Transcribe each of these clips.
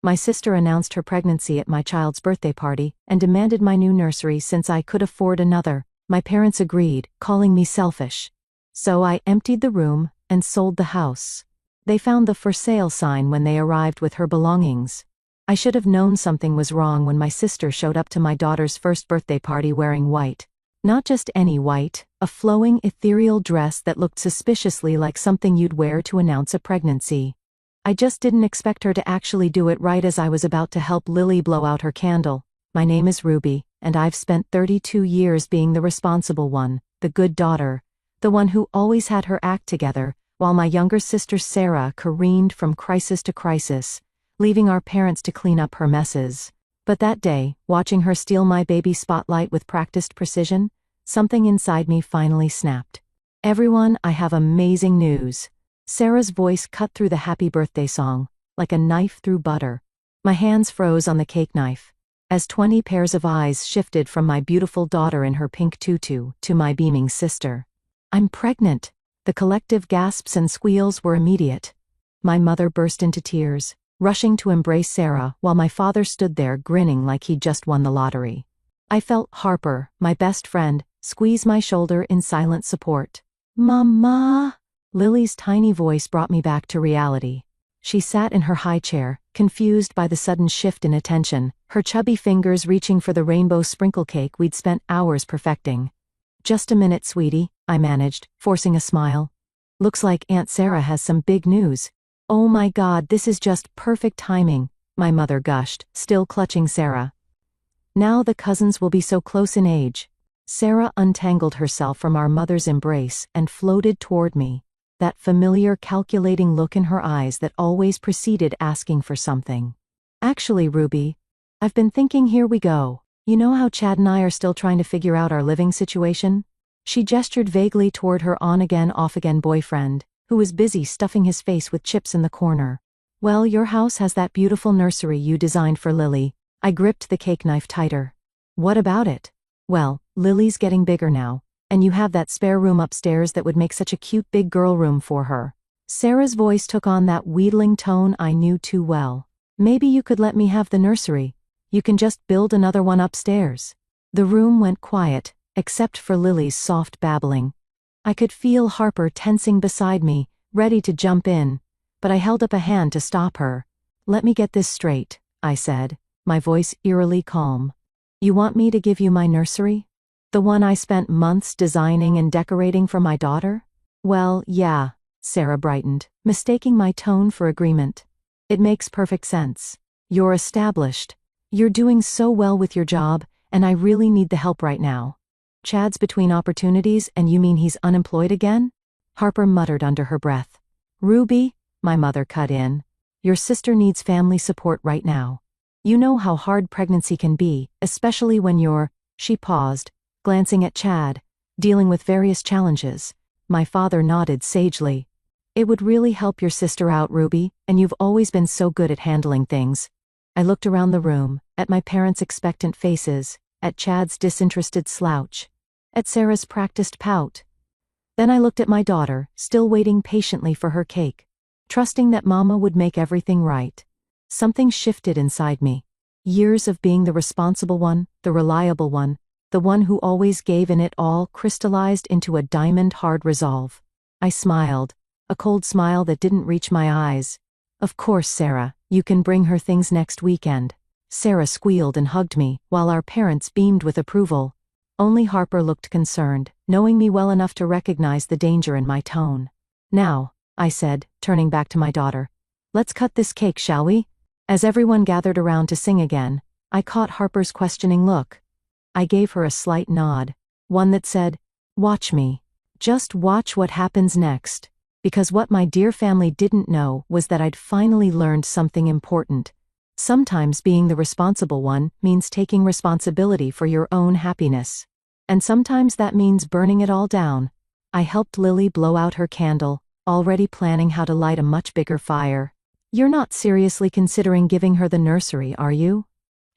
My sister announced her pregnancy at my child's birthday party and demanded my new nursery since I could afford another. My parents agreed, calling me selfish. So I emptied the room and sold the house. They found the for sale sign when they arrived with her belongings. I should have known something was wrong when my sister showed up to my daughter's first birthday party wearing white. Not just any white, a flowing, ethereal dress that looked suspiciously like something you'd wear to announce a pregnancy. I just didn't expect her to actually do it right as I was about to help Lily blow out her candle. My name is Ruby, and I've spent 32 years being the responsible one, the good daughter, the one who always had her act together, while my younger sister Sarah careened from crisis to crisis, leaving our parents to clean up her messes. But that day, watching her steal my baby spotlight with practiced precision, something inside me finally snapped. Everyone, I have amazing news. Sarah's voice cut through the happy birthday song, like a knife through butter. My hands froze on the cake knife, as 20 pairs of eyes shifted from my beautiful daughter in her pink tutu to my beaming sister. I'm pregnant. The collective gasps and squeals were immediate. My mother burst into tears, rushing to embrace Sarah while my father stood there grinning like he'd just won the lottery. I felt Harper, my best friend, squeeze my shoulder in silent support. Mama! Lily's tiny voice brought me back to reality. She sat in her high chair, confused by the sudden shift in attention, her chubby fingers reaching for the rainbow sprinkle cake we'd spent hours perfecting. Just a minute, sweetie, I managed, forcing a smile. Looks like Aunt Sarah has some big news. Oh my God, this is just perfect timing, my mother gushed, still clutching Sarah. Now the cousins will be so close in age. Sarah untangled herself from our mother's embrace and floated toward me, that familiar calculating look in her eyes that always preceded asking for something. Actually, Ruby, I've been thinking, here we go. You know how Chad and I are still trying to figure out our living situation? She gestured vaguely toward her on-again, off-again boyfriend, who was busy stuffing his face with chips in the corner. Well, your house has that beautiful nursery you designed for Lily. I gripped the cake knife tighter. What about it? Well, Lily's getting bigger now, and you have that spare room upstairs that would make such a cute big girl room for her. Sarah's voice took on that wheedling tone I knew too well. Maybe you could let me have the nursery. You can just build another one upstairs. The room went quiet, except for Lily's soft babbling. I could feel Harper tensing beside me, ready to jump in, but I held up a hand to stop her. Let me get this straight, I said, my voice eerily calm. You want me to give you my nursery? The one I spent months designing and decorating for my daughter? Well, yeah, Sarah brightened, mistaking my tone for agreement. It makes perfect sense. You're established. You're doing so well with your job, and I really need the help right now. Chad's between opportunities, and you mean he's unemployed again? Harper muttered under her breath. Ruby, my mother cut in. Your sister needs family support right now. You know how hard pregnancy can be, especially when you're, she paused, glancing at Chad, dealing with various challenges. My father nodded sagely. It would really help your sister out, Ruby, and you've always been so good at handling things. I looked around the room, at my parents' expectant faces, at Chad's disinterested slouch, at Sarah's practiced pout. Then I looked at my daughter, still waiting patiently for her cake, trusting that Mama would make everything right. Something shifted inside me. Years of being the responsible one, the reliable one, the one who always gave in it all crystallized into a diamond-hard resolve. I smiled, a cold smile that didn't reach my eyes. Of course, Sarah, you can bring her things next weekend. Sarah squealed and hugged me, while our parents beamed with approval. Only Harper looked concerned, knowing me well enough to recognize the danger in my tone. Now, I said, turning back to my daughter, let's cut this cake, shall we? As everyone gathered around to sing again, I caught Harper's questioning look. I gave her a slight nod, one that said, watch me. Just watch what happens next. Because what my dear family didn't know was that I'd finally learned something important. Sometimes being the responsible one means taking responsibility for your own happiness. And sometimes that means burning it all down. I helped Lily blow out her candle, already planning how to light a much bigger fire. You're not seriously considering giving her the nursery, are you?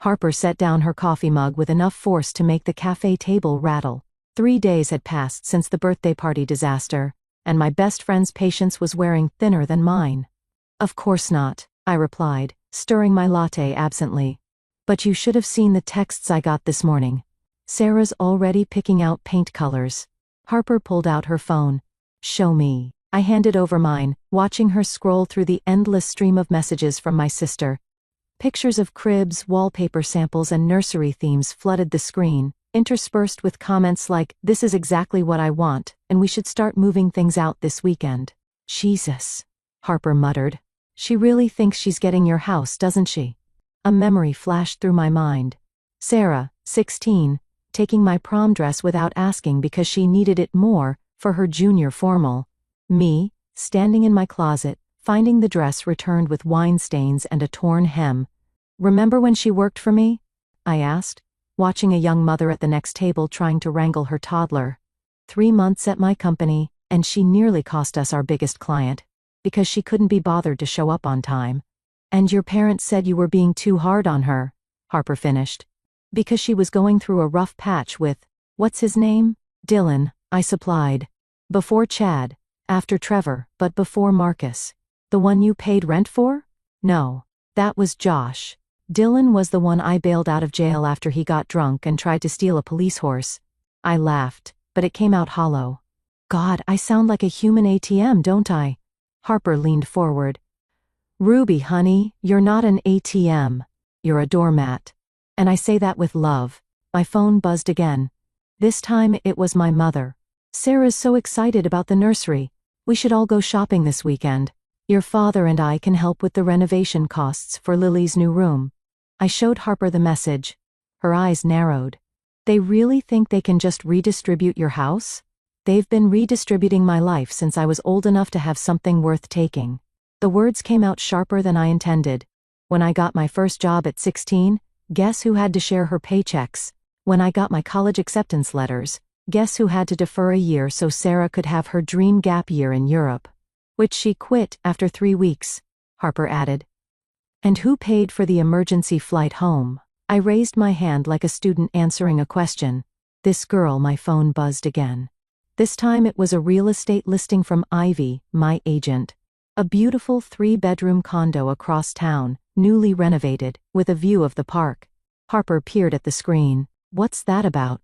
Harper set down her coffee mug with enough force to make the cafe table rattle. 3 days had passed since the birthday party disaster, and my best friend's patience was wearing thinner than mine. Of course not, I replied, stirring my latte absently. But you should have seen the texts I got this morning. Sarah's already picking out paint colors. Harper pulled out her phone. Show me. I handed over mine, watching her scroll through the endless stream of messages from my sister. Pictures of cribs, wallpaper samples, and nursery themes flooded the screen, interspersed with comments like, "This is exactly what I want, and we should start moving things out this weekend." Jesus, Harper muttered. She really thinks she's getting your house, doesn't she? A memory flashed through my mind. Sarah, 16, taking my prom dress without asking because she needed it more for her junior formal. Me, standing in my closet, finding the dress returned with wine stains and a torn hem. Remember when she worked for me? I asked, watching a young mother at the next table trying to wrangle her toddler. 3 months at my company, and she nearly cost us our biggest client, because she couldn't be bothered to show up on time. And your parents said you were being too hard on her, Harper finished. Because she was going through a rough patch with, what's his name? Dylan, I supplied. Before Chad, after Trevor, but before Marcus. The one you paid rent for? No, that was Josh. Dylan was the one I bailed out of jail after he got drunk and tried to steal a police horse. I laughed, but it came out hollow. God, I sound like a human ATM, don't I? Harper leaned forward. Ruby, honey, you're not an ATM. You're a doormat. And I say that with love. My phone buzzed again. This time it was my mother. Sarah's so excited about the nursery. We should all go shopping this weekend. Your father and I can help with the renovation costs for Lily's new room. I showed Harper the message. Her eyes narrowed. They really think they can just redistribute your house? They've been redistributing my life since I was old enough to have something worth taking. The words came out sharper than I intended. When I got my first job at 16, guess who had to share her paychecks? When I got my college acceptance letters, guess who had to defer a year so Sarah could have her dream gap year in Europe? Which she quit after 3 weeks, Harper added. And who paid for the emergency flight home? I raised my hand like a student answering a question. This girl, my phone buzzed again. This time it was a real estate listing from Ivy, my agent. A beautiful 3-bedroom condo across town, newly renovated, with a view of the park. Harper peered at the screen. What's that about?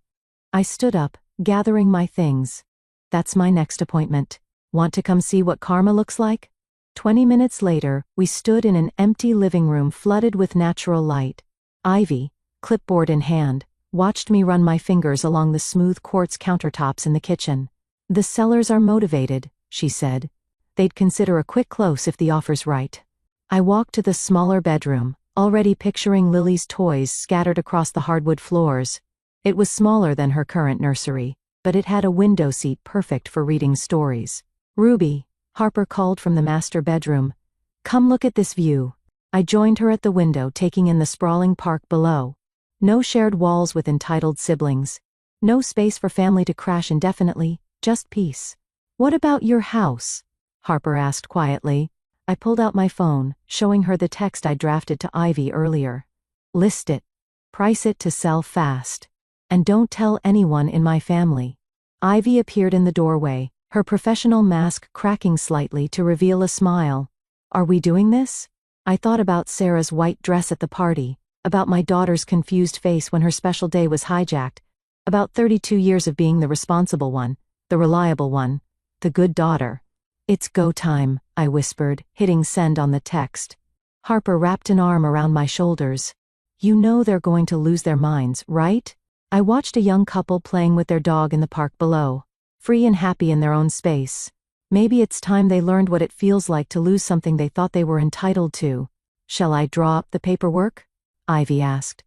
I stood up, gathering my things. That's my next appointment. Want to come see what karma looks like? 20 minutes later, we stood in an empty living room flooded with natural light. Ivy, clipboard in hand, watched me run my fingers along the smooth quartz countertops in the kitchen. The sellers are motivated, she said. They'd consider a quick close if the offer's right. I walked to the smaller bedroom, already picturing Lily's toys scattered across the hardwood floors. It was smaller than her current nursery, but it had a window seat perfect for reading stories. Ruby, Harper called from the master bedroom. Come look at this view. I joined her at the window, taking in the sprawling park below. No shared walls with entitled siblings. No space for family to crash indefinitely, just peace. What about your house? Harper asked quietly. I pulled out my phone, showing her the text I drafted to Ivy earlier. List it. Price it to sell fast. And don't tell anyone in my family. Ivy appeared in the doorway, her professional mask cracking slightly to reveal a smile. Are we doing this? I thought about Sarah's white dress at the party, about my daughter's confused face when her special day was hijacked, about 32 years of being the responsible one, the reliable one, the good daughter. It's go time, I whispered, hitting send on the text. Harper wrapped an arm around my shoulders. You know they're going to lose their minds, right? I watched a young couple playing with their dog in the park below, free and happy in their own space. Maybe it's time they learned what it feels like to lose something they thought they were entitled to. Shall I draw up the paperwork? Ivy asked.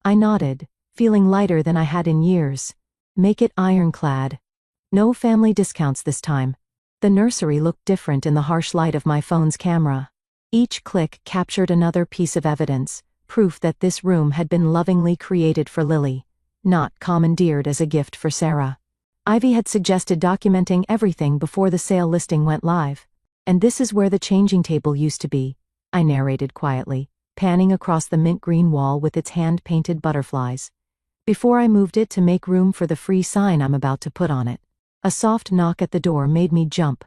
I nodded, feeling lighter than I had in years. Make it ironclad. No family discounts this time. The nursery looked different in the harsh light of my phone's camera. Each click captured another piece of evidence, proof that this room had been lovingly created for Lily, not commandeered as a gift for Sarah. Ivy had suggested documenting everything before the sale listing went live. And this is where the changing table used to be, I narrated quietly, panning across the mint green wall with its hand-painted butterflies. Before I moved it to make room for the free sign I'm about to put on it. A soft knock at the door made me jump.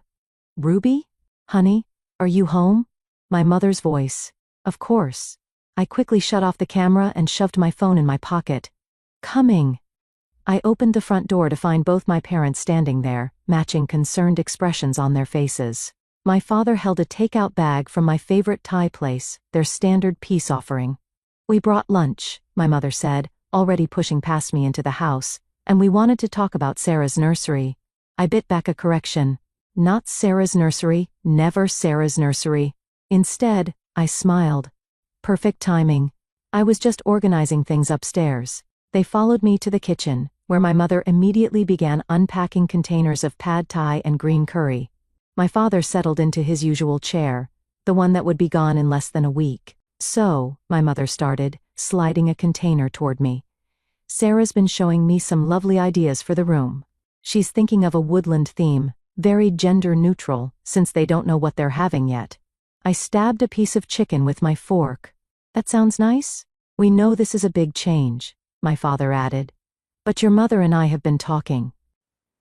Ruby? Honey, are you home? My mother's voice. Of course. I quickly shut off the camera and shoved my phone in my pocket. Coming. I opened the front door to find both my parents standing there, matching concerned expressions on their faces. My father held a takeout bag from my favorite Thai place, their standard peace offering. We brought lunch, my mother said, already pushing past me into the house, and we wanted to talk about Sarah's nursery. I bit back a correction. Not Sarah's nursery, never Sarah's nursery. Instead, I smiled. Perfect timing. I was just organizing things upstairs. They followed me to the kitchen, where my mother immediately began unpacking containers of pad thai and green curry. My father settled into his usual chair, the one that would be gone in less than a week. So, my mother started, sliding a container toward me. Sarah's been showing me some lovely ideas for the room. She's thinking of a woodland theme, very gender neutral, since they don't know what they're having yet. I stabbed a piece of chicken with my fork. That sounds nice? We know this is a big change, my father added. But your mother and I have been talking.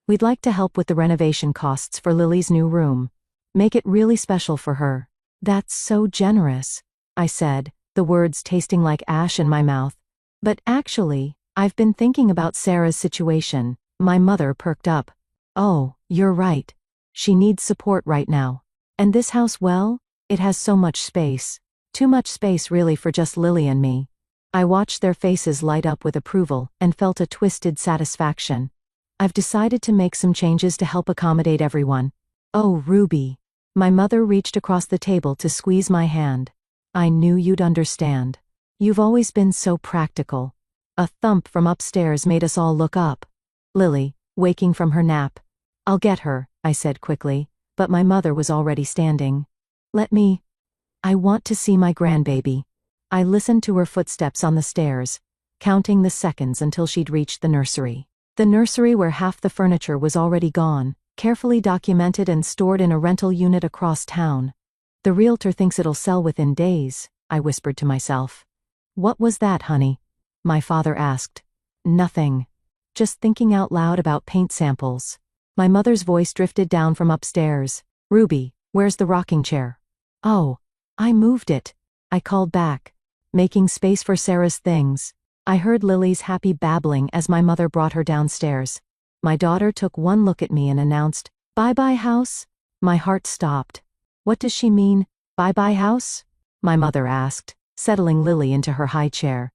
We'd like to help with the renovation costs for Lily's new room. Make it really special for her. That's so generous, I said, the words tasting like ash in my mouth. But actually, I've been thinking about Sarah's situation. My mother perked up. Oh, you're right. She needs support right now. And this house, well, it has so much space. Too much space really for just Lily and me. I watched their faces light up with approval and felt a twisted satisfaction. I've decided to make some changes to help accommodate everyone. Oh, Ruby. My mother reached across the table to squeeze my hand. I knew you'd understand. You've always been so practical. A thump from upstairs made us all look up. Lily, waking from her nap. I'll get her, I said quickly, but my mother was already standing. I want to see my grandbaby. I listened to her footsteps on the stairs, counting the seconds until she'd reached the nursery. The nursery where half the furniture was already gone, carefully documented and stored in a rental unit across town. The realtor thinks it'll sell within days, I whispered to myself. What was that, honey? My father asked. Nothing. Just thinking out loud about paint samples. My mother's voice drifted down from upstairs. Ruby, where's the rocking chair? Oh, I moved it. I called back, making space for Sarah's things. I heard Lily's happy babbling as my mother brought her downstairs. My daughter took one look at me and announced, "Bye-bye, house." My heart stopped. What does she mean, bye-bye, house? My mother asked, settling Lily into her high chair.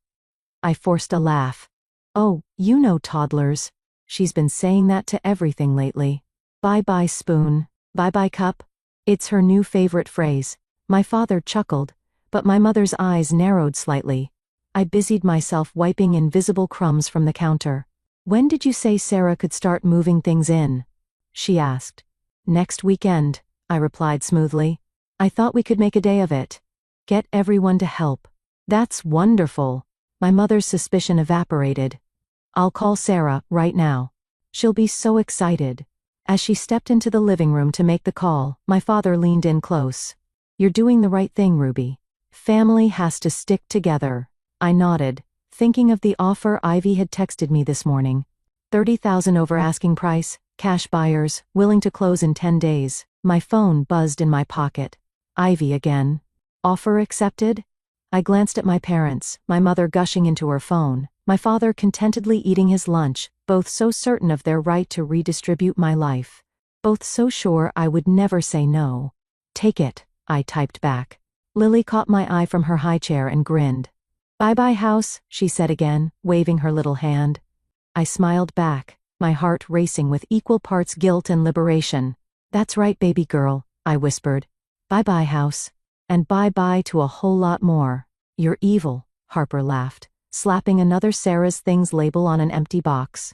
I forced a laugh. Oh, you know toddlers. She's been saying that to everything lately. Bye-bye spoon, bye-bye cup. It's her new favorite phrase. My father chuckled, but my mother's eyes narrowed slightly. I busied myself wiping invisible crumbs from the counter. When did you say Sarah could start moving things in? She asked. Next weekend, I replied smoothly. I thought we could make a day of it. Get everyone to help. That's wonderful. My mother's suspicion evaporated. I'll call Sarah right now. She'll be so excited. As she stepped into the living room to make the call, my father leaned in close. You're doing the right thing, Ruby. Family has to stick together. I nodded, thinking of the offer Ivy had texted me this morning. 30,000 over asking price, cash buyers, willing to close in 10 days. My phone buzzed in my pocket. Ivy again. Offer accepted? I glanced at my parents, my mother gushing into her phone, my father contentedly eating his lunch, both so certain of their right to redistribute my life. Both so sure I would never say no. Take it, I typed back. Lily caught my eye from her high chair and grinned. Bye-bye, house, she said again, waving her little hand. I smiled back, my heart racing with equal parts guilt and liberation. That's right, baby girl, I whispered. Bye-bye, house. And bye-bye to a whole lot more. You're evil, Harper laughed, slapping another Sarah's Things label on an empty box.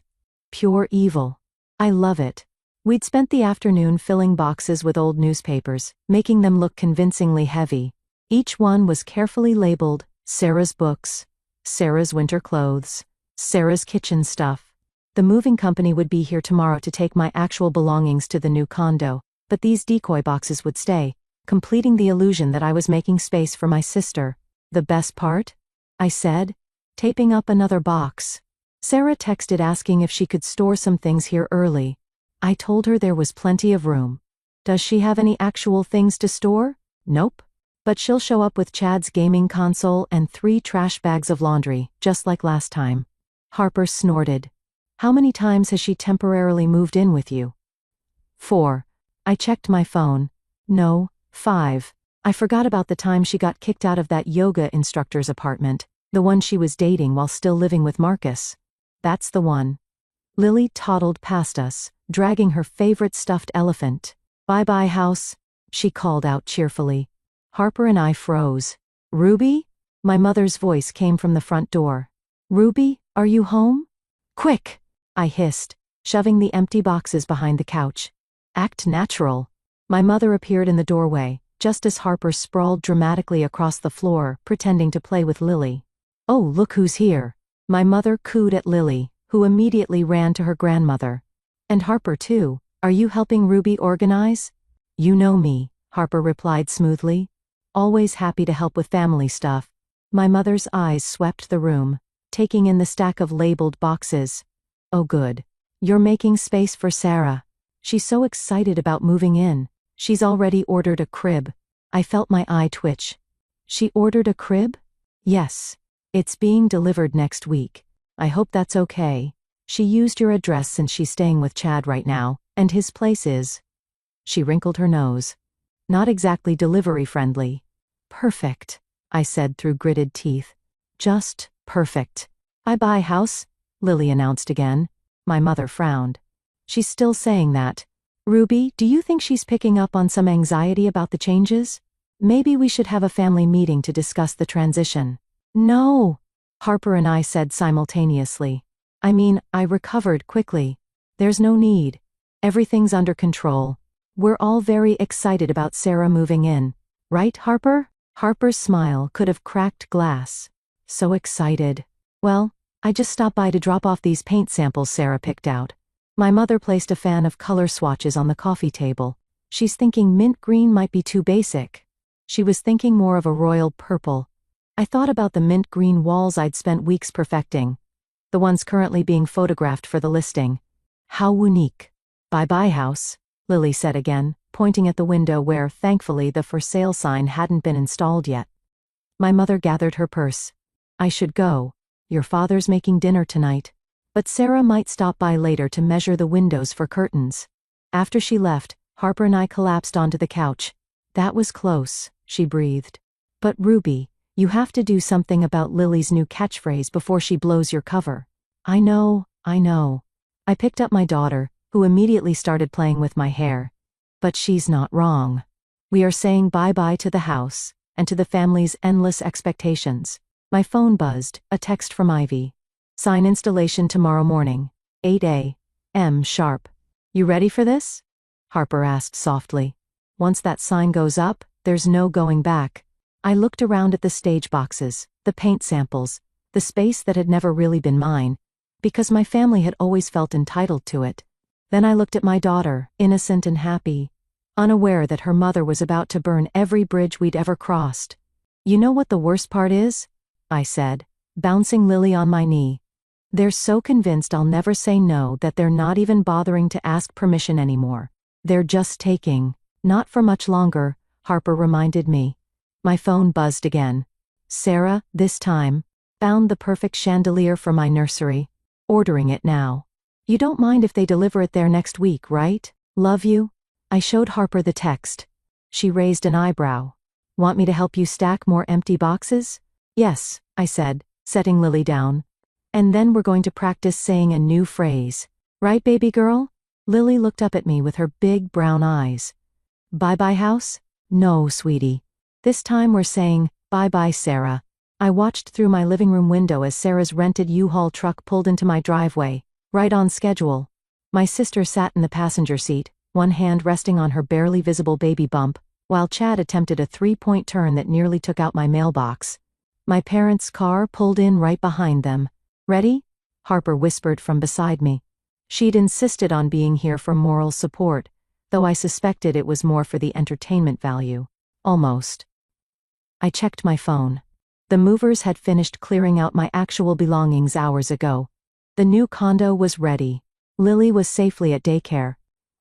Pure evil. I love it. We'd spent the afternoon filling boxes with old newspapers, making them look convincingly heavy. Each one was carefully labeled, Sarah's books, Sarah's winter clothes, Sarah's kitchen stuff. The moving company would be here tomorrow to take my actual belongings to the new condo, but these decoy boxes would stay, completing the illusion that I was making space for my sister. The best part? I said, taping up another box. Sarah texted asking if she could store some things here early. I told her there was plenty of room. Does she have any actual things to store? Nope. But she'll show up with Chad's gaming console and 3 trash bags of laundry, just like last time. Harper snorted. How many times has she temporarily moved in with you? 4. I checked my phone. No, 5. I forgot about the time she got kicked out of that yoga instructor's apartment, the one she was dating while still living with Marcus. That's the one. Lily toddled past us, dragging her favorite stuffed elephant. Bye-bye, house, she called out cheerfully. Harper and I froze. Ruby? My mother's voice came from the front door. Ruby, are you home? Quick! I hissed, shoving the empty boxes behind the couch. Act natural. My mother appeared in the doorway, just as Harper sprawled dramatically across the floor, pretending to play with Lily. Oh, look who's here. My mother cooed at Lily, who immediately ran to her grandmother. And Harper too. Are you helping Ruby organize? You know me, Harper replied smoothly. Always happy to help with family stuff. My mother's eyes swept the room, taking in the stack of labeled boxes. Oh good. You're making space for Sarah. She's so excited about moving in. She's already ordered a crib. I felt my eye twitch. She ordered a crib? Yes. It's being delivered next week. I hope that's okay. She used your address since she's staying with Chad right now, and his place is. She wrinkled her nose. Not exactly delivery friendly. Perfect, I said through gritted teeth. Just perfect. Bye-bye, house, Lily announced again. My mother frowned. She's still saying that. Ruby, do you think she's picking up on some anxiety about the changes? Maybe we should have a family meeting to discuss the transition. No, Harper and I said simultaneously. I mean, I recovered quickly. There's no need. Everything's under control. We're all very excited about Sarah moving in. Right, Harper? Harper's smile could have cracked glass. So excited. Well, I just stopped by to drop off these paint samples Sarah picked out. My mother placed a fan of color swatches on the coffee table. She's thinking mint green might be too basic. She was thinking more of a royal purple. I thought about the mint green walls I'd spent weeks perfecting. The ones currently being photographed for the listing. How unique. Bye-bye, house, Lily said again, pointing at the window where, thankfully, the for sale sign hadn't been installed yet. My mother gathered her purse. I should go. Your father's making dinner tonight. But Sarah might stop by later to measure the windows for curtains. After she left, Harper and I collapsed onto the couch. That was close, she breathed. But Ruby, you have to do something about Lily's new catchphrase before she blows your cover. I know. I picked up my daughter, who immediately started playing with my hair. But she's not wrong. We are saying bye-bye to the house, and to the family's endless expectations. My phone buzzed, a text from Ivy. Sign installation tomorrow morning, 8 a.m. sharp. You ready for this? Harper asked softly. Once that sign goes up, there's no going back. I looked around at the stage boxes, the paint samples, the space that had never really been mine, because my family had always felt entitled to it. Then I looked at my daughter, innocent and happy, unaware that her mother was about to burn every bridge we'd ever crossed. You know what the worst part is? I said, bouncing Lily on my knee. They're so convinced I'll never say no that they're not even bothering to ask permission anymore. They're just taking. Not for much longer, Harper reminded me. My phone buzzed again. Sarah, this time, found the perfect chandelier for my nursery. Ordering it now. You don't mind if they deliver it there next week, right? Love you? I showed Harper the text. She raised an eyebrow. Want me to help you stack more empty boxes? Yes, I said, setting Lily down. And then we're going to practice saying a new phrase. Right, baby girl? Lily looked up at me with her big brown eyes. Bye-bye, house? No, sweetie. This time we're saying, bye-bye, Sarah. I watched through my living room window as Sarah's rented U-Haul truck pulled into my driveway, right on schedule. My sister sat in the passenger seat, one hand resting on her barely visible baby bump, while Chad attempted a three-point turn that nearly took out my mailbox. My parents' car pulled in right behind them. Ready? Harper whispered from beside me. She'd insisted on being here for moral support, though I suspected it was more for the entertainment value. Almost. I checked my phone. The movers had finished clearing out my actual belongings hours ago. The new condo was ready. Lily was safely at daycare.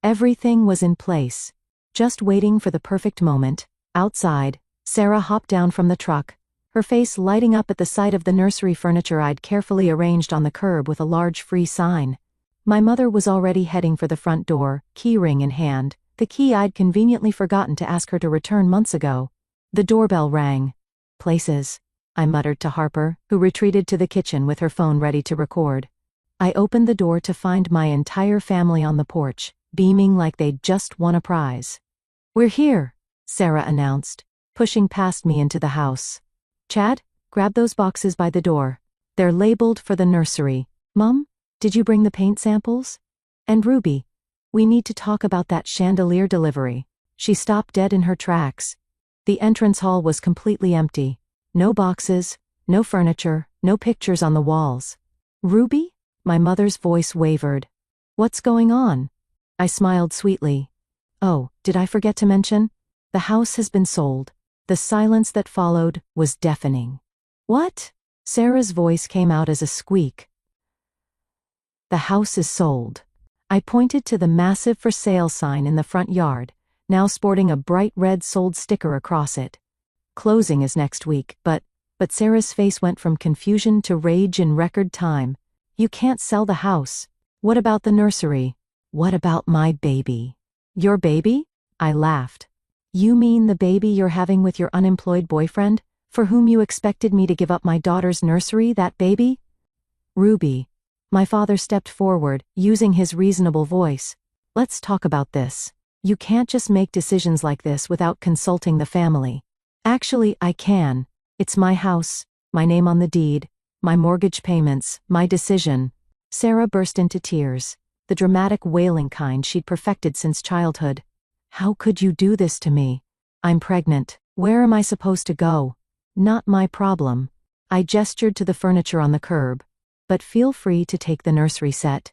Everything was in place. Just waiting for the perfect moment. Outside, Sarah hopped down from the truck, her face lighting up at the sight of the nursery furniture I'd carefully arranged on the curb with a large free sign. My mother was already heading for the front door, keyring in hand, the key I'd conveniently forgotten to ask her to return months ago. The doorbell rang. "Places," I muttered to Harper, who retreated to the kitchen with her phone ready to record. I opened the door to find my entire family on the porch, beaming like they'd just won a prize. "We're here," Sarah announced, pushing past me into the house. "Chad, grab those boxes by the door. They're labeled for the nursery. Mom, did you bring the paint samples? And Ruby, we need to talk about that chandelier delivery." She stopped dead in her tracks. The entrance hall was completely empty. No boxes, no furniture, no pictures on the walls. "Ruby?" My mother's voice wavered. "What's going on?" I smiled sweetly. "Oh, did I forget to mention? The house has been sold." The silence that followed was deafening. "What?" Sarah's voice came out as a squeak. "The house is sold." I pointed to the massive for sale sign in the front yard, now sporting a bright red sold sticker across it. "Closing is next week, but Sarah's face went from confusion to rage in record time. "You can't sell the house. What about the nursery? What about my baby?" "Your baby?" I laughed. "You mean the baby you're having with your unemployed boyfriend, for whom you expected me to give up my daughter's nursery, that baby?" "Ruby." My father stepped forward, using his reasonable voice. "Let's talk about this. You can't just make decisions like this without consulting the family." "Actually, I can. It's my house, my name on the deed, my mortgage payments, my decision." Sarah burst into tears, the dramatic wailing kind she'd perfected since childhood. "How could you do this to me? I'm pregnant. Where am I supposed to go?" "Not my problem." I gestured to the furniture on the curb. "But feel free to take the nursery set.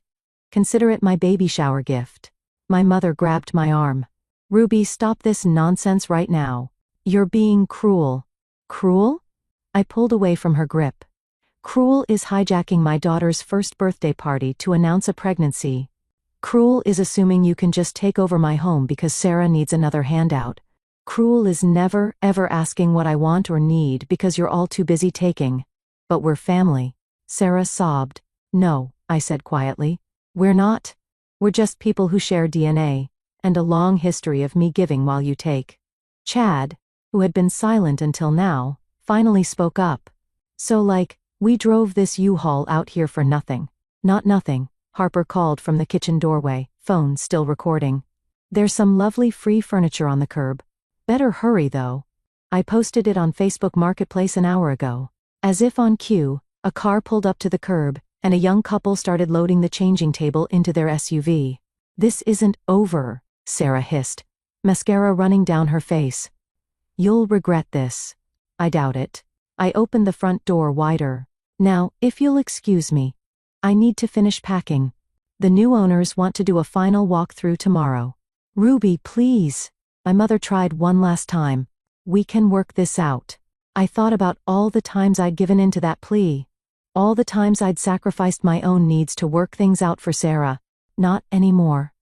Consider it my baby shower gift." My mother grabbed my arm. "Ruby, stop this nonsense right now. You're being cruel." "Cruel?" I pulled away from her grip. "Cruel is hijacking my daughter's first birthday party to announce a pregnancy. Cruel is assuming you can just take over my home because Sarah needs another handout. Cruel is never, ever asking what I want or need because you're all too busy taking." "But we're family." Sarah sobbed. "No," I said quietly. "We're not. We're just people who share DNA, and a long history of me giving while you take." Chad, who had been silent until now, finally spoke up. "So we drove this U-Haul out here for nothing." "Not nothing," Harper called from the kitchen doorway, phone still recording. "There's some lovely free furniture on the curb. Better hurry though. I posted it on Facebook Marketplace an hour ago." As if on cue, a car pulled up to the curb, and a young couple started loading the changing table into their SUV. "This isn't over," Sarah hissed, mascara running down her face. "You'll regret this." "I doubt it." I opened the front door wider. "Now, if you'll excuse me, I need to finish packing. The new owners want to do a final walkthrough tomorrow." "Ruby, please." My mother tried one last time. "We can work this out." I thought about all the times I'd given in to that plea. All the times I'd sacrificed my own needs to work things out for Sarah. Not anymore.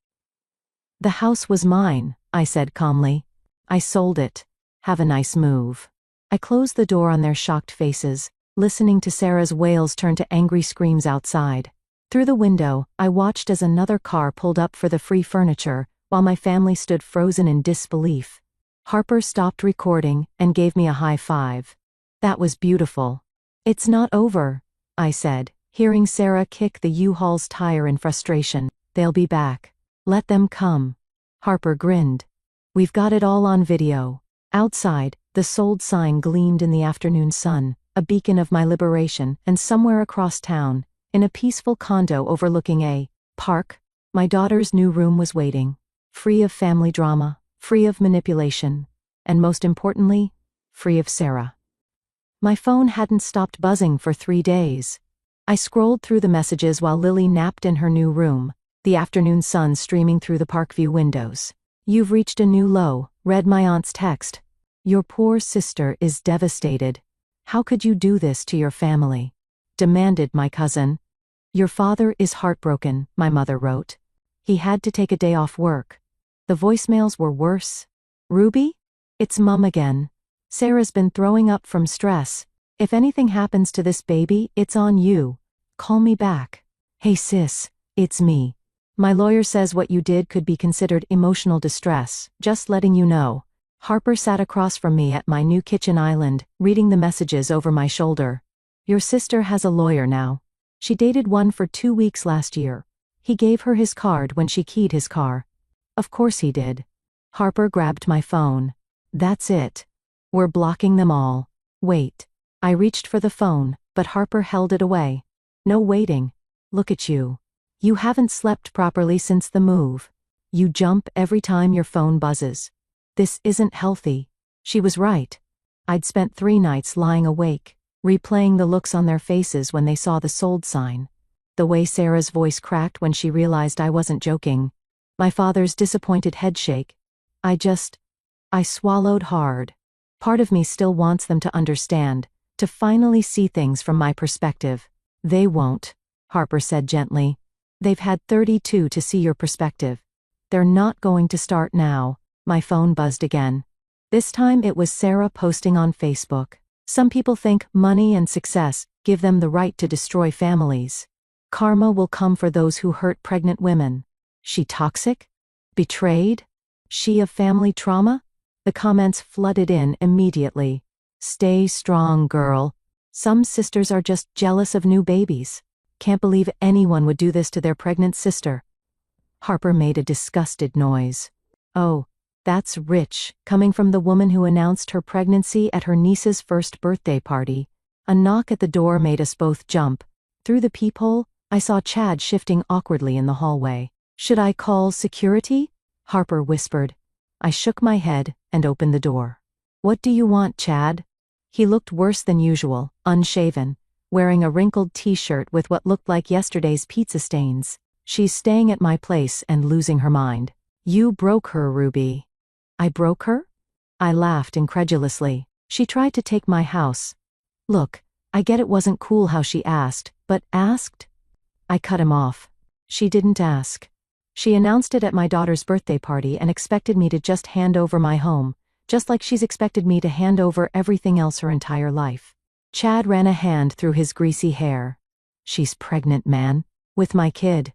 "The house was mine," I said calmly. "I sold it. Have a nice move." I closed the door on their shocked faces, listening to Sarah's wails turn to angry screams outside. Through the window, I watched as another car pulled up for the free furniture, while my family stood frozen in disbelief. Harper stopped recording and gave me a high five. "That was beautiful." "It's not over," I said, hearing Sarah kick the U-Haul's tire in frustration. "They'll be back. Let them come." Harper grinned. "We've got it all on video." Outside, the sold sign gleamed in the afternoon sun, a beacon of my liberation, and somewhere across town, in a peaceful condo overlooking a park, my daughter's new room was waiting. Free of family drama, free of manipulation, and most importantly, free of Sarah. My phone hadn't stopped buzzing for 3 days. I scrolled through the messages while Lily napped in her new room, the afternoon sun streaming through the Parkview windows. "You've reached a new low," read my aunt's text. "Your poor sister is devastated. How could you do this to your family?" demanded my cousin. "Your father is heartbroken," my mother wrote. "He had to take a day off work." The voicemails were worse. "Ruby? It's Mum again. Sarah's been throwing up from stress. If anything happens to this baby, it's on you. Call me back. Hey sis, it's me. My lawyer says what you did could be considered emotional distress, just letting you know. Harper sat across from me at my new kitchen island, reading the messages over my shoulder. Your sister has a lawyer now. She dated one for 2 weeks last year. He gave her his card when she keyed his car. Of course he did. Harper grabbed my phone. That's it. We're blocking them all. Wait. I reached for the phone, but Harper held it away. No waiting. Look at you. You haven't slept properly since the move. You jump every time your phone buzzes. This isn't healthy. She was right. I'd spent 3 nights lying awake, replaying the looks on their faces when they saw the sold sign. The way Sarah's voice cracked when she realized I wasn't joking. My father's disappointed headshake. I swallowed hard. Part of me still wants them to understand, to finally see things from my perspective. They won't, Harper said gently. They've had 32 to see your perspective. They're not going to start now. My phone buzzed again. This time it was Sarah posting on Facebook. Some people think money and success give them the right to destroy families. Karma will come for those who hurt pregnant women. She toxic? Betrayed? She of family trauma? The comments flooded in immediately. Stay strong, girl. Some sisters are just jealous of new babies. Can't believe anyone would do this to their pregnant sister. Harper made a disgusted noise. Oh, that's rich, coming from the woman who announced her pregnancy at her niece's first birthday party. A knock at the door made us both jump. Through the peephole, I saw Chad shifting awkwardly in the hallway. Should I call security? Harper whispered. I shook my head and opened the door. What do you want, Chad? He looked worse than usual, unshaven, wearing a wrinkled t-shirt with what looked like yesterday's pizza stains. She's staying at my place and losing her mind. You broke her, Ruby. I broke her? I laughed incredulously. She tried to take my house. Look, I get it wasn't cool how she asked, but asked? I cut him off. She didn't ask. She announced it at my daughter's birthday party and expected me to just hand over my home, just like she's expected me to hand over everything else her entire life. Chad ran a hand through his greasy hair. She's pregnant, man. With my kid.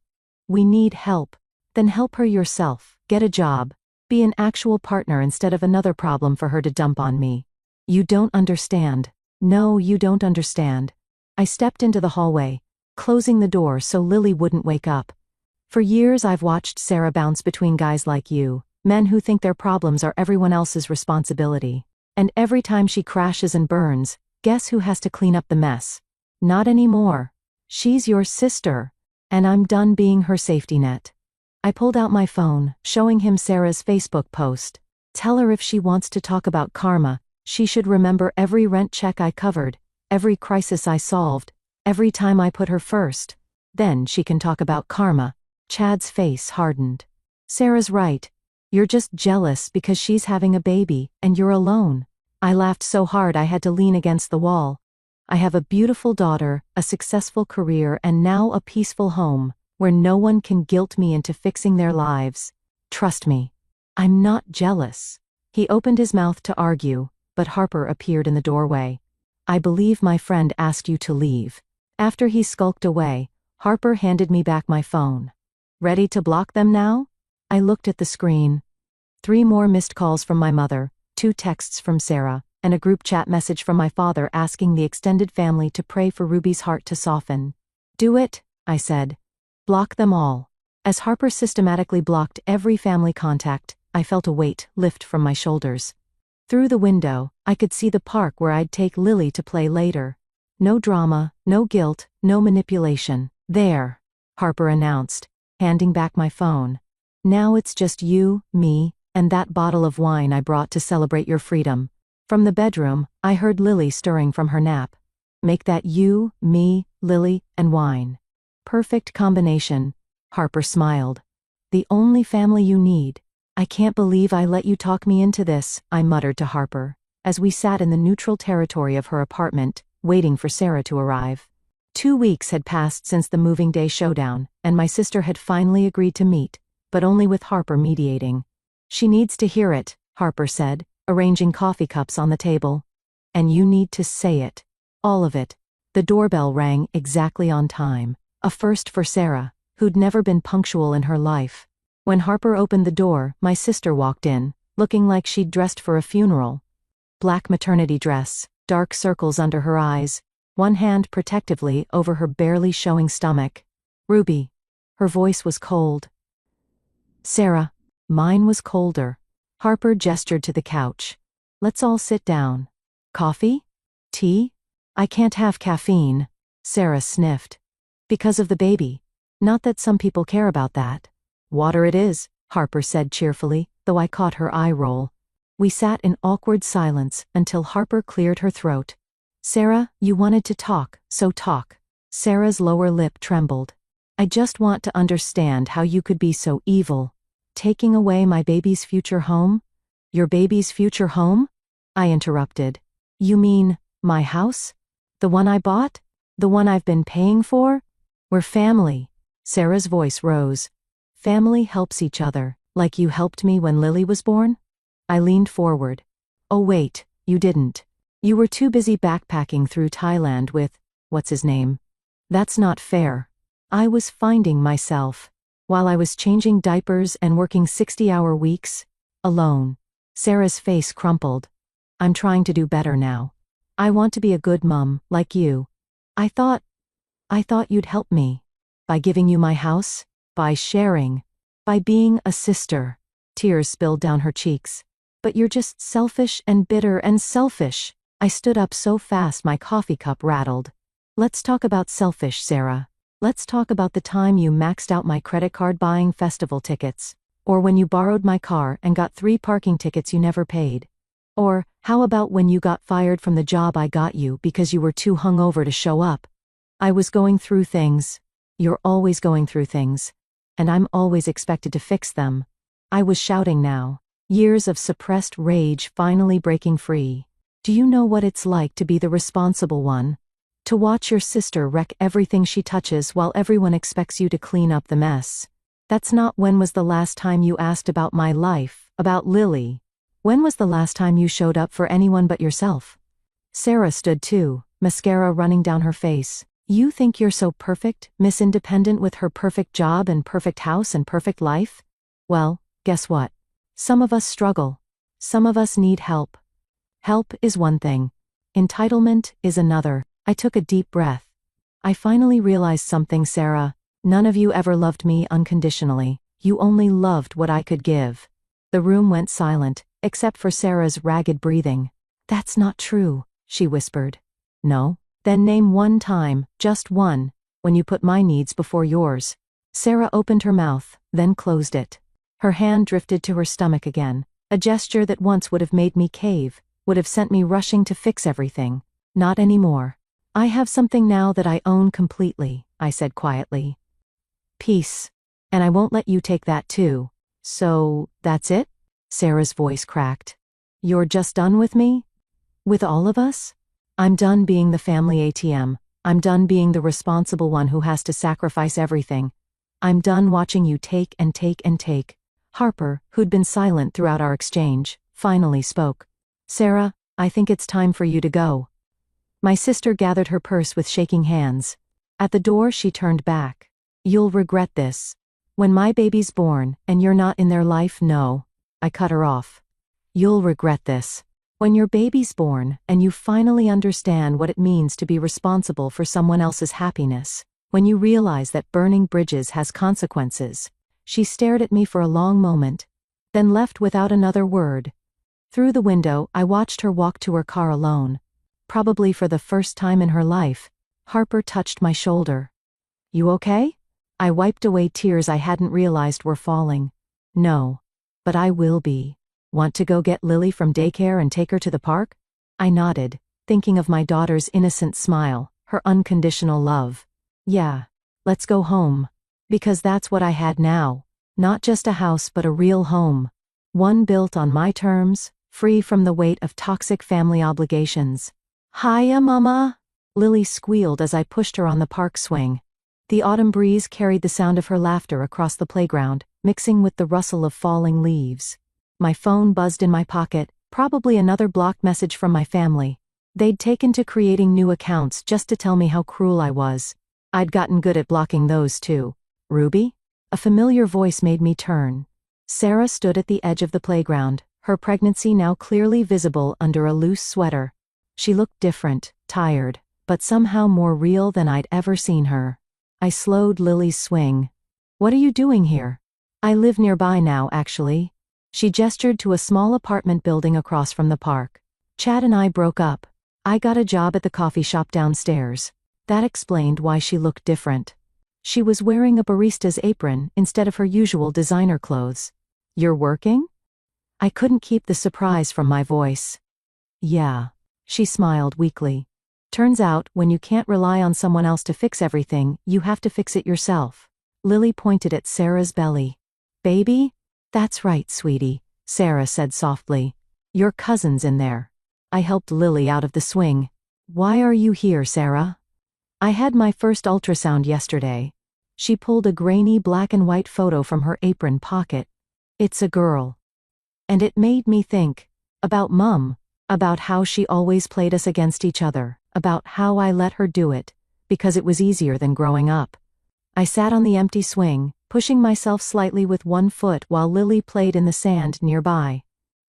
We need help. Then help her yourself. Get a job. Be an actual partner instead of another problem for her to dump on me. You don't understand. No, you don't understand. I stepped into the hallway, closing the door so Lily wouldn't wake up. For years I've watched Sarah bounce between guys like you, men who think their problems are everyone else's responsibility. And every time she crashes and burns, guess who has to clean up the mess? Not anymore. She's your sister. And I'm done being her safety net. I pulled out my phone, showing him Sarah's Facebook post. Tell her if she wants to talk about karma, she should remember every rent check I covered, every crisis I solved, every time I put her first. Then she can talk about karma. Chad's face hardened. Sarah's right. You're just jealous because she's having a baby, and you're alone. I laughed so hard I had to lean against the wall. I have a beautiful daughter, a successful career, and now a peaceful home, where no one can guilt me into fixing their lives. Trust me. I'm not jealous. He opened his mouth to argue, but Harper appeared in the doorway. I believe my friend asked you to leave. After he skulked away, Harper handed me back my phone. Ready to block them now? I looked at the screen. 3 more missed calls from my mother, 2 texts from Sarah, and a group chat message from my father asking the extended family to pray for Ruby's heart to soften. Do it, I said. Block them all. As Harper systematically blocked every family contact, I felt a weight lift from my shoulders. Through the window, I could see the park where I'd take Lily to play later. No drama, no guilt, no manipulation. There, Harper announced, handing back my phone. Now it's just you, me, and that bottle of wine I brought to celebrate your freedom. From the bedroom, I heard Lily stirring from her nap. Make that you, me, Lily, and wine. Perfect combination. Harper smiled. The only family you need. I can't believe I let you talk me into this, I muttered to Harper, as we sat in the neutral territory of her apartment, waiting for Sarah to arrive. 2 weeks had passed since the moving day showdown, and my sister had finally agreed to meet, but only with Harper mediating. She needs to hear it, Harper said. arranging coffee cups on the table. And you need to say it. All of it. The doorbell rang exactly on time. A first for Sarah, who'd never been punctual in her life. When Harper opened the door, my sister walked in, looking like she'd dressed for a funeral. Black maternity dress, dark circles under her eyes, one hand protectively over her barely showing stomach. "Ruby." Her voice was cold. "Sarah." Mine was colder. Harper gestured to the couch. "Let's all sit down." "Coffee? Tea? I can't have caffeine." Sarah sniffed. "Because of the baby. Not that some people care about that." "Water it is," Harper said cheerfully, though I caught her eye roll. We sat in awkward silence until Harper cleared her throat. "Sarah, you wanted to talk, so talk." Sarah's lower lip trembled. "I just want to understand how you could be so evil. Taking away my baby's future home?" "Your baby's future home?" I interrupted. "You mean, my house? The one I bought? The one I've been paying for? We're family." Sarah's voice rose. "Family helps each other, like you helped me when Lily was born?" I leaned forward. "Oh wait, you didn't. You were too busy backpacking through Thailand with, what's his name? That's not fair. I was finding myself. While I was changing diapers and working 60-hour weeks, alone." Sarah's face crumpled. "I'm trying to do better now. I want to be a good mom, like you. I thought you'd help me. By giving you my house, by sharing, by being a sister." Tears spilled down her cheeks. "But you're just selfish and bitter and selfish." I stood up so fast my coffee cup rattled. "Let's talk about selfish, Sarah. Let's talk about the time you maxed out my credit card buying festival tickets. Or when you borrowed my car and got 3 parking tickets you never paid. Or, how about when you got fired from the job I got you because you were too hungover to show up? I was going through things. You're always going through things. And I'm always expected to fix them." I was shouting now. Years of suppressed rage finally breaking free. "Do you know what it's like to be the responsible one? To watch your sister wreck everything she touches while everyone expects you to clean up the mess. That's not when was the last time you asked about my life, about Lily. When was the last time you showed up for anyone but yourself?" Sarah stood too, mascara running down her face. "You think you're so perfect, Miss Independent with her perfect job and perfect house and perfect life? Well, guess what? Some of us struggle. Some of us need help. Help is one thing. Entitlement is another." I took a deep breath. "I finally realized something, Sarah. None of you ever loved me unconditionally. You only loved what I could give." The room went silent, except for Sarah's ragged breathing. "That's not true," she whispered. "No? Then name one time, just one, when you put my needs before yours." Sarah opened her mouth, then closed it. Her hand drifted to her stomach again, a gesture that once would have made me cave, would have sent me rushing to fix everything. "Not anymore. I have something now that I own completely," I said quietly. "Peace. And I won't let you take that too." "So, that's it?" Sarah's voice cracked. "You're just done with me? With all of us? I'm done being the family ATM. I'm done being the responsible one who has to sacrifice everything. I'm done watching you take and take and take." Harper, who'd been silent throughout our exchange, finally spoke. "Sarah, I think it's time for you to go." My sister gathered her purse with shaking hands. At the door she turned back. "You'll regret this. When my baby's born, and you're not in their life, no." I cut her off. "You'll regret this. When your baby's born, and you finally understand what it means to be responsible for someone else's happiness. When you realize that burning bridges has consequences." She stared at me for a long moment, then left without another word. Through the window, I watched her walk to her car alone. Probably for the first time in her life, Harper touched my shoulder. "You okay?" I wiped away tears I hadn't realized were falling. "No. But I will be. Want to go get Lily from daycare and take her to the park?" I nodded, thinking of my daughter's innocent smile, her unconditional love. "Yeah. Let's go home. Because that's what I had now. Not just a house but a real home. One built on my terms, free from the weight of toxic family obligations." "Hiya, Mama!" Lily squealed as I pushed her on the park swing. The autumn breeze carried the sound of her laughter across the playground, mixing with the rustle of falling leaves. My phone buzzed in my pocket, Probably another blocked message from my family. They'd taken to creating new accounts just to tell me how cruel I was. I'd gotten good at blocking those too. Ruby? A familiar voice made me turn. Sarah stood at the edge of the playground, her pregnancy now clearly visible under a loose sweater. She looked different, tired, but somehow more real than I'd ever seen her. I slowed Lily's swing. "What are you doing here?" "I live nearby now, actually." She gestured to a small apartment building across from the park. "Chad and I broke up. I got a job at the coffee shop downstairs." That explained why she looked different. She was wearing a barista's apron instead of her usual designer clothes. "You're working?" I couldn't keep the surprise from my voice. "Yeah." She smiled weakly. "Turns out, when you can't rely on someone else to fix everything, you have to fix it yourself." Lily pointed at Sarah's belly. "Baby?" "That's right, sweetie," Sarah said softly. "Your cousin's in there." I helped Lily out of the swing. "Why are you here, Sarah?" "I had my first ultrasound yesterday." She pulled a grainy black and white photo from her apron pocket. "It's a girl." And it made me think. About Mum. About how she always played us against each other. About how I let her do it. Because it was easier than growing up. I sat on the empty swing, pushing myself slightly with one foot while Lily played in the sand nearby.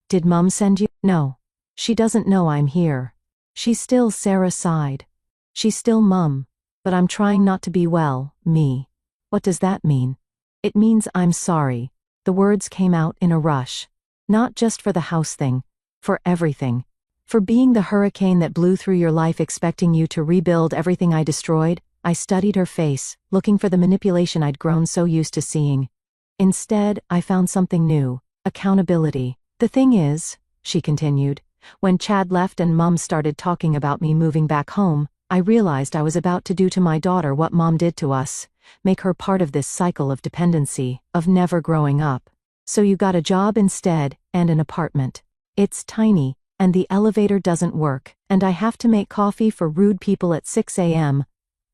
"Did Mum send you?" "No. She doesn't know I'm here." "She's still," Sarah sighed. "She's still Mum. But I'm trying not to be, well, me." "What does that mean?" "It means I'm sorry." The words came out in a rush. Not just for the house thing. For everything. For being the hurricane that blew through your life expecting you to rebuild everything I destroyed. I studied her face, looking for the manipulation I'd grown so used to seeing. Instead, I found something new. Accountability. "The thing is," she continued, "when Chad left and Mum started talking about me moving back home, I realized I was about to do to my daughter what Mom did to us. Make her part of this cycle of dependency, of never growing up. So you got a job instead, and an apartment. It's tiny, and the elevator doesn't work, and I have to make coffee for rude people at 6 a.m.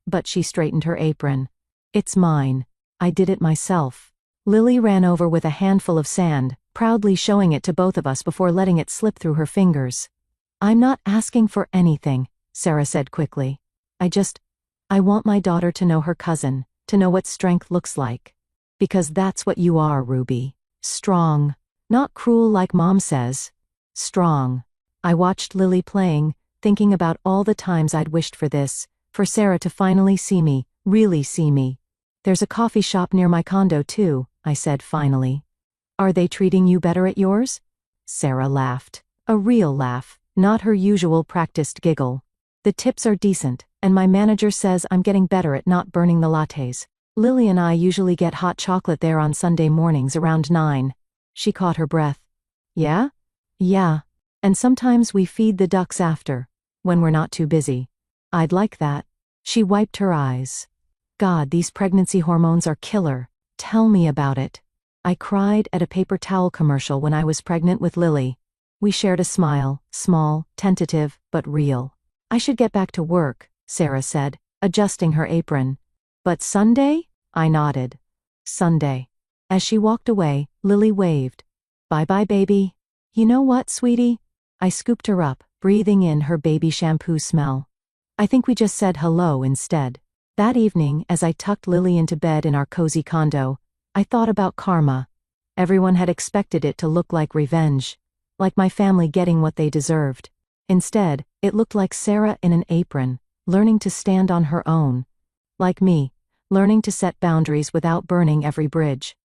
But she straightened her apron. "It's mine. I did it myself." Lily ran over with a handful of sand, proudly showing it to both of us before letting it slip through her fingers. "I'm not asking for anything," Sarah said quickly. I want my daughter to know her cousin, to know what strength looks like. Because that's what you are, Ruby. Strong. Not cruel like Mom says. Strong." I watched Lily playing, thinking about all the times I'd wished for this, for Sarah to finally see me, really see me. "There's a coffee shop near my condo too," I said finally. "Are they treating you better at yours?" Sarah laughed. A real laugh, not her usual practiced giggle. "The tips are decent, and my manager says I'm getting better at not burning the lattes. Lily and I usually get hot chocolate there on Sunday mornings around 9. She caught her breath. "Yeah?" "Yeah. And sometimes we feed the ducks after, when we're not too busy." "I'd like that." She wiped her eyes. "God, these pregnancy hormones are killer. Tell me about it." I cried at a paper towel commercial when I was pregnant with Lily. We shared a smile, small, tentative, but real. "I should get back to work," Sarah said, adjusting her apron. "But Sunday?" I nodded. "Sunday." As she walked away, Lily waved. "Bye-bye, baby." "You know what, sweetie?" I scooped her up, breathing in her baby shampoo smell. "I think we just said hello instead." That evening, as I tucked Lily into bed in our cozy condo, I thought about karma. Everyone had expected it to look like revenge. Like my family getting what they deserved. Instead, it looked like Sarah in an apron, learning to stand on her own. Like me, learning to set boundaries without burning every bridge.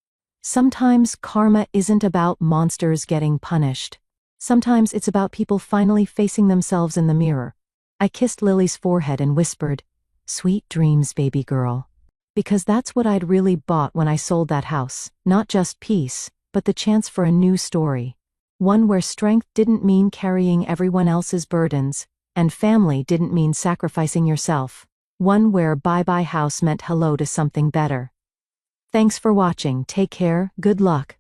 Sometimes karma isn't about monsters getting punished. Sometimes it's about people finally facing themselves in the mirror. I kissed Lily's forehead and whispered, "Sweet dreams, baby girl." Because that's what I'd really bought when I sold that house, not just peace, but the chance for a new story. One where strength didn't mean carrying everyone else's burdens, and family didn't mean sacrificing yourself. One where bye-bye house meant hello to something better. Thanks for watching. Take care, good luck.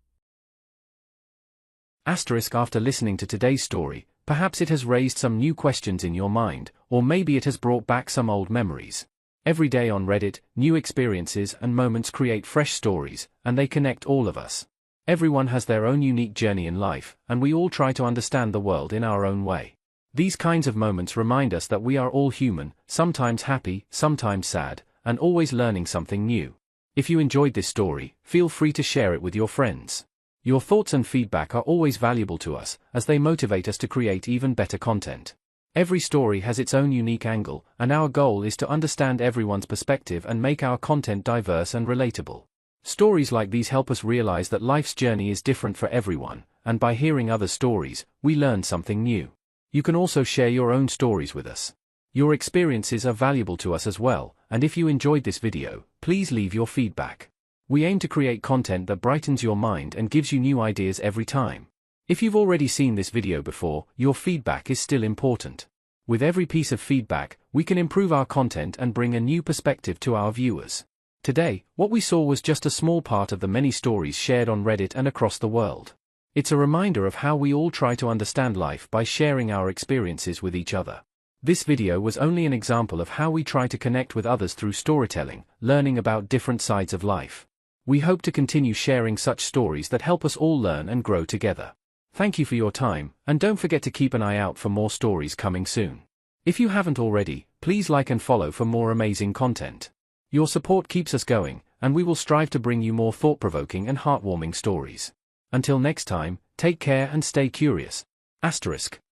After listening to today's story, perhaps it has raised some new questions in your mind, or maybe it has brought back some old memories. Every day on Reddit, new experiences and moments create fresh stories, and they connect all of us. Everyone has their own unique journey in life, and we all try to understand the world in our own way. These kinds of moments remind us that we are all human, sometimes happy, sometimes sad, and always learning something new. If you enjoyed this story, feel free to share it with your friends. Your thoughts and feedback are always valuable to us, as they motivate us to create even better content. Every story has its own unique angle, and our goal is to understand everyone's perspective and make our content diverse and relatable. Stories like these help us realize that life's journey is different for everyone, and by hearing other stories, we learn something new. You can also share your own stories with us. Your experiences are valuable to us as well, and if you enjoyed this video, please leave your feedback. We aim to create content that brightens your mind and gives you new ideas every time. If you've already seen this video before, your feedback is still important. With every piece of feedback, we can improve our content and bring a new perspective to our viewers. Today, what we saw was just a small part of the many stories shared on Reddit and across the world. It's a reminder of how we all try to understand life by sharing our experiences with each other. This video was only an example of how we try to connect with others through storytelling, learning about different sides of life. We hope to continue sharing such stories that help us all learn and grow together. Thank you for your time, and don't forget to keep an eye out for more stories coming soon. If you haven't already, please like and follow for more amazing content. Your support keeps us going, and we will strive to bring you more thought-provoking and heartwarming stories. Until next time, take care and stay curious. ****